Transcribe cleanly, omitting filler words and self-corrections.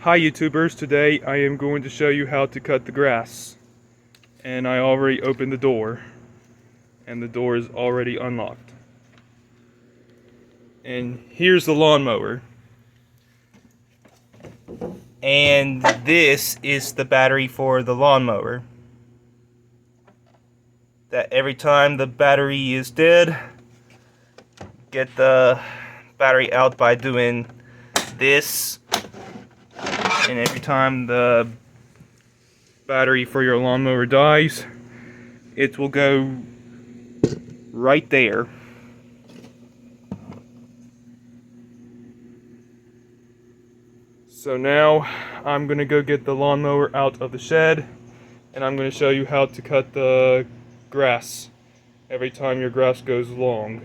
Hi YouTubers, today I am going to show you how to cut the grass. And I already opened the door. And the door is already unlocked. And here's the lawnmower. And this is the battery for the lawnmower. That every time the battery is dead, get the battery out by doing this. And every time the Battery for your lawnmower dies, it will go right there. So now I'm gonna go get the lawnmower out of the shed, and I'm gonna show you how to cut the grass every time your grass goes long.